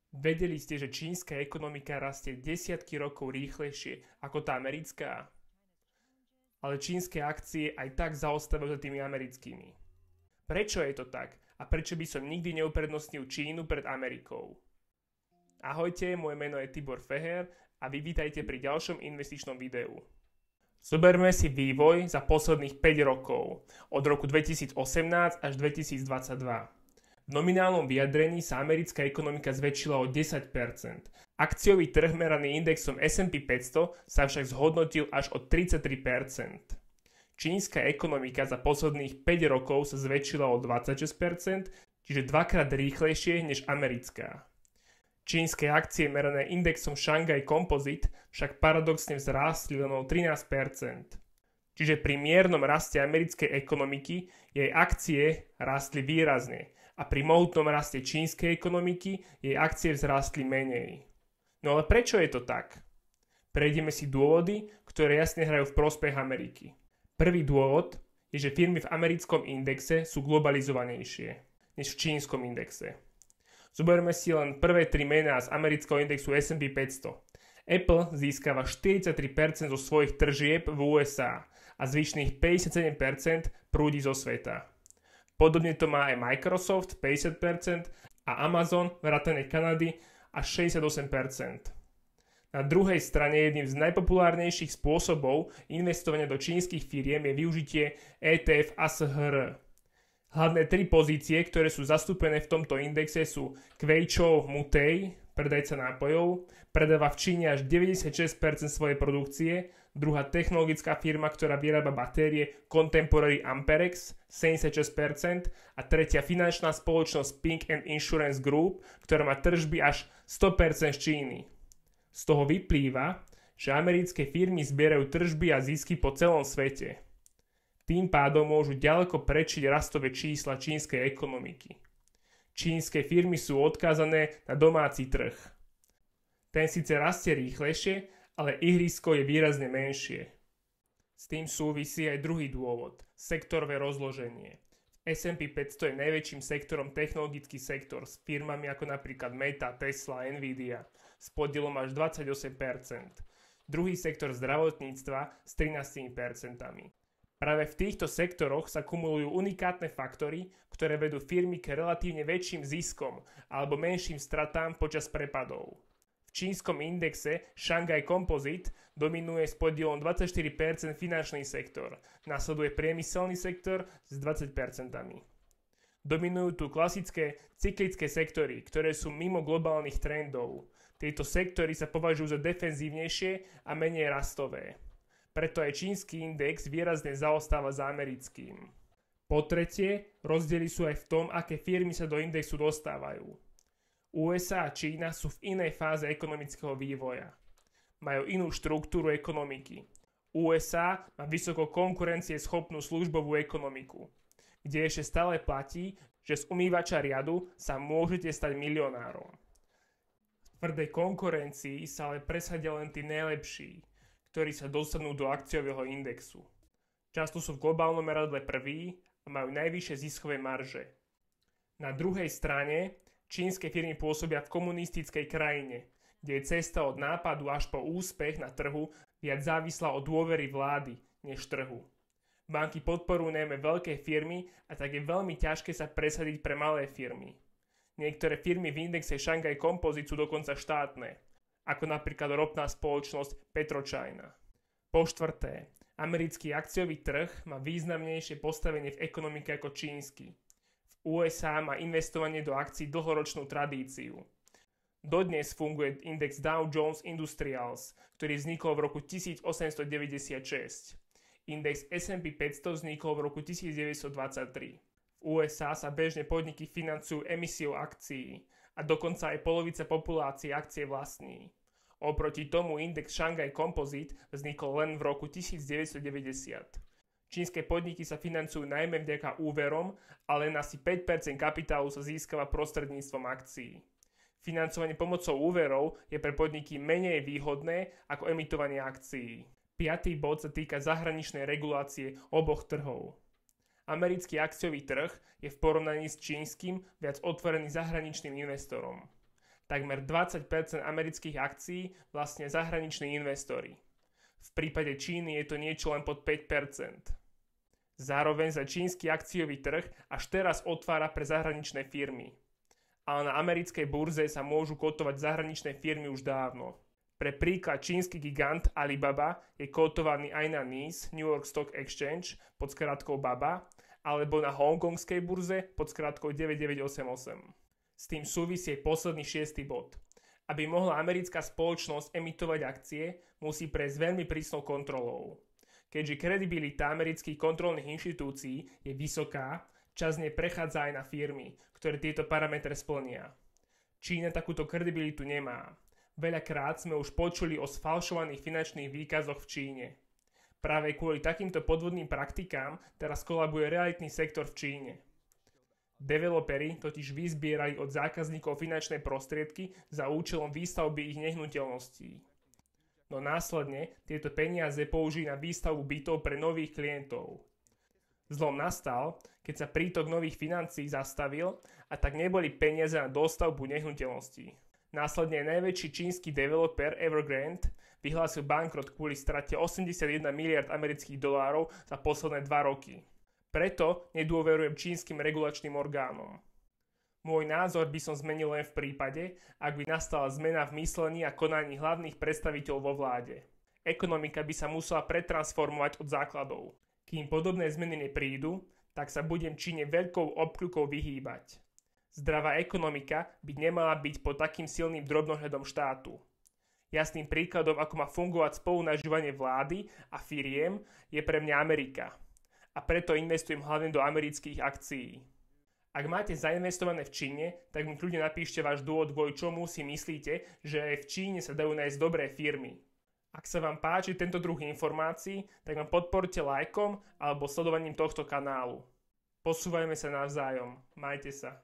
Vedeli ste, že čínska ekonomika rastie desiatky rokov rýchlejšie ako tá americká? Ale čínske akcie aj tak zaostávajú za tými americkými. Prečo je to tak? A prečo by som nikdy neuprednostnil Čínu pred Amerikou? Ahojte, moje meno je Tibor Feher a vy vítajte pri ďalšom investičnom videu. Zoberme si vývoj za posledných 5 rokov, od roku 2018 až 2022. V nominálnom vyjadrení sa americká ekonomika zväčšila o 10%. Akciový trh meraný indexom S&P 500 sa však zhodnotil až o 33%. Čínska ekonomika za posledných 5 rokov sa zväčšila o 26%, čiže dvakrát rýchlejšie než americká. Čínske akcie merané indexom Shanghai Composite však paradoxne vzrástli len o 13%. Čiže pri miernom raste americkej ekonomiky jej akcie rástli výrazne a pri mohutnom raste čínskej ekonomiky jej akcie vzrástli menej. No ale prečo je to tak? Prejdeme si dôvody, ktoré jasne hrajú v prospech Ameriky. Prvý dôvod je, že firmy v americkom indexe sú globalizovanejšie než v čínskom indexe. Zoberme si len prvé 3 mená z amerického indexu S&P 500. Apple získava 43% zo svojich tržieb v USA a zvyšných 57% prúdi zo sveta. Podobne to má aj Microsoft 50% a Amazon vrátane Kanady až 68%. Na druhej strane jedným z najpopulárnejších spôsobov investovania do čínskych firiem je využitie ETF ASHR. Hlavné 3 pozície, ktoré sú zastúpené v tomto indexe sú Kweichow Mutei, predajca nápojov, predáva v Číne až 96% svojej produkcie, druhá technologická firma, ktorá vyrába batérie Contemporary Amperex 76% a tretia finančná spoločnosť Ping & Insurance Group, ktorá má tržby až 100% z Číny. Z toho vyplýva, že americké firmy zbierajú tržby a zisky po celom svete. Tým pádom môžu ďaleko prečiť rastové čísla čínskej ekonomiky. Čínske firmy sú odkázané na domáci trh. Ten síce rastie rýchlejšie, ale ihrisko je výrazne menšie. S tým súvisí aj druhý dôvod, sektorové rozloženie. S&P 500 je najväčším sektorom technologický sektor s firmami ako napríklad Meta, Tesla, Nvidia s podielom až 28%. Druhý sektor zdravotníctva s 13%. Práve v týchto sektoroch sa kumulujú unikátne faktory, ktoré vedú firmy k relatívne väčším ziskom alebo menším stratám počas prepadov. V čínskom indexe Shanghai Composite dominuje s podielom 24% finančný sektor, nasleduje priemyselný sektor s 20%. Dominujú tu klasické cyklické sektory, ktoré sú mimo globálnych trendov. Tieto sektory sa považujú za defenzívnejšie a menej rastové. Preto aj čínsky index výrazne zaostáva za americkým. Po tretie, rozdiely sú aj v tom, aké firmy sa do indexu dostávajú. USA a Čína sú v inej fáze ekonomického vývoja. Majú inú štruktúru ekonomiky. USA má vysoko konkurencieschopnú službovú ekonomiku, kde ešte stále platí, že z umývača riadu sa môžete stať milionárom. V tvrdej konkurencii sa ale presadia len tí najlepší, ktorí sa dostanú do akciového indexu. Často sú v globálnom meradle prví a majú najvyššie ziskové marže. Na druhej strane čínske firmy pôsobia v komunistickej krajine, kde je cesta od nápadu až po úspech na trhu viac závislá od dôvery vlády než trhu. Banky podporujú najmä veľké firmy a tak je veľmi ťažké sa presadiť pre malé firmy. Niektoré firmy v indexe Shanghai Composite sú dokonca štátne, ako napríklad ropná spoločnosť PetroChina. Po štvrté, americký akciový trh má významnejšie postavenie v ekonomike ako čínsky. V USA má investovanie do akcií dlhoročnú tradíciu. Dodnes funguje index Dow Jones Industrials, ktorý vznikol v roku 1896. Index S&P 500 vznikol v roku 1923. V USA sa bežne podniky financujú emisiou akcií a dokonca aj polovica populácie akcie vlastní. Oproti tomu index Shanghai Composite vznikol len v roku 1990. Čínske podniky sa financujú najmä vďaka úverom, ale len asi 5% kapitálu sa získava prostredníctvom akcií. Financovanie pomocou úverov je pre podniky menej výhodné ako emitovanie akcií. 5. bod sa týka zahraničnej regulácie oboch trhov. Americký akciový trh je v porovnaní s čínskym viac otvorený zahraničným investorom. Takmer 20% amerických akcií vlastne zahraniční investori. V prípade Číny je to niečo len pod 5%. Zároveň sa čínsky akciový trh až teraz otvára pre zahraničné firmy. Ale na americkej burze sa môžu kotovať zahraničné firmy už dávno. Pre príklad čínsky gigant Alibaba je kotovaný aj na NYSE, New York Stock Exchange, pod skratkou BABA, alebo na hongkongskej burze pod skratkou 9988. S tým súvisí posledný 6. bod. Aby mohla americká spoločnosť emitovať akcie, musí prejsť veľmi prísnou kontrolou. Keďže kredibilita amerických kontrolných inštitúcií je vysoká, čas prechádza aj na firmy, ktoré tieto parametre splnia. Čína takúto kredibilitu nemá. Veľakrát sme už počuli o sfalšovaných finančných výkazoch v Číne. Práve kvôli takýmto podvodným praktikám teraz kolabuje realitný sektor v Číne. Developeri totiž vyzbierali od zákazníkov finančné prostriedky za účelom výstavby ich nehnuteľností. No následne tieto peniaze použili na výstavbu bytov pre nových klientov. Zlom nastal, keď sa prítok nových financií zastavil a tak neboli peniaze na dostavbu nehnuteľností. Následne najväčší čínsky developer Evergrande vyhlásil bankrot kvôli strate 81 miliard amerických dolárov za posledné 2 roky. Preto nedôverujem čínskym regulačným orgánom. Môj názor by som zmenil len v prípade, ak by nastala zmena v myslení a konaní hlavných predstaviteľov vo vláde. Ekonomika by sa musela pretransformovať od základov. Kým podobné zmeny neprídu, tak sa budem Číne veľkou obkľukou vyhýbať. Zdravá ekonomika by nemala byť pod takým silným drobnohľadom štátu. Jasným príkladom, ako má fungovať spolunažívanie vlády a firiem, je pre mňa Amerika. A preto investujem hlavne do amerických akcií. Ak máte zainvestované v Číne, tak mi kľudne napíšte váš dôvod, kvôli čomu si myslíte, že aj v Číne sa dajú nájsť dobré firmy. Ak sa vám páči tento druh informácií, tak ma podporte lajkom alebo sledovaním tohto kanálu. Posúvajme sa navzájom. Majte sa.